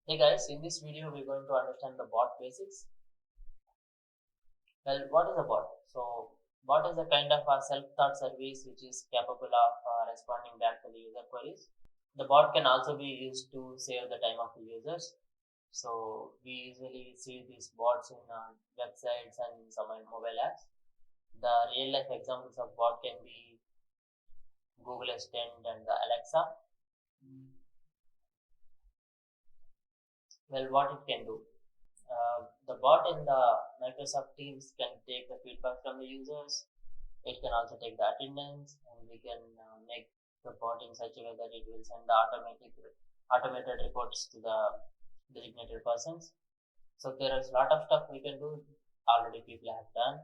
Hey guys, in this video we're going to understand the bot basics. Well, what is a bot? So, bot is a kind of a self-taught service which is capable of responding back to the user queries. The bot can also be used to save the time of the users. So, we usually see these bots in websites and some mobile apps. The real life examples of bot can be Google Assistant and the Alexa. Well, what it can do? The bot in the Microsoft Teams can take the feedback from the users. It can also take the attendance, and we can make the bot in such a way that it will send the automated reports to the designated persons. So there is a lot of stuff we can do. Already people have done.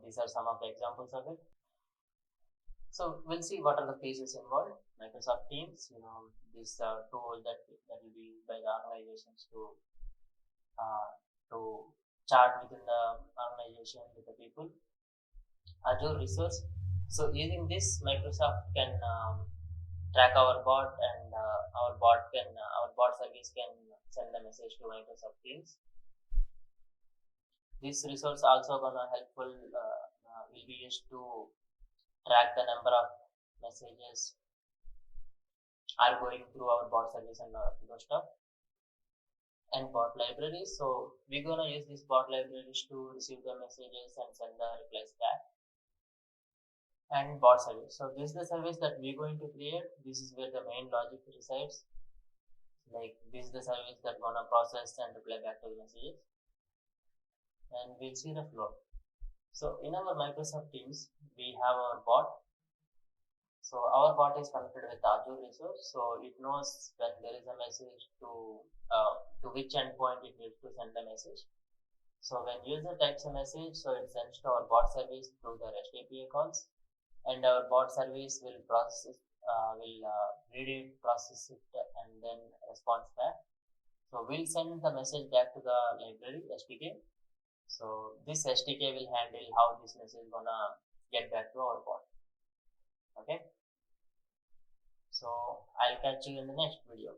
These are some of the examples of it. So we'll see what are the features involved. Microsoft Teams, this tool that will be used by the organizations uh, to chat within the organization with the people. Azure resource. So using this, Microsoft can track our bot, and our bot service can send the message to Microsoft Teams. This resource also gonna helpful will be used to track the number of messages are going through our bot service and those stuff. And bot libraries. So we're gonna use these bot libraries to receive the messages and send the replies back. And bot service. So this is the service that we're going to create. This is where the main logic resides. Like this is the service that gonna process and reply back to the messages. And we'll see the flow. So in our Microsoft Teams, we have our bot. So our bot is connected with Azure resource. So it knows when there is a message to which endpoint it needs to send the message. So when user types a message, so it sends to our bot service through the REST API calls, and our bot service will read it, process it, and then response back. So we'll send the message back to the library SDK. So this SDK will handle how this message is gonna get back to our bot. Okay. So I'll catch you in the next video.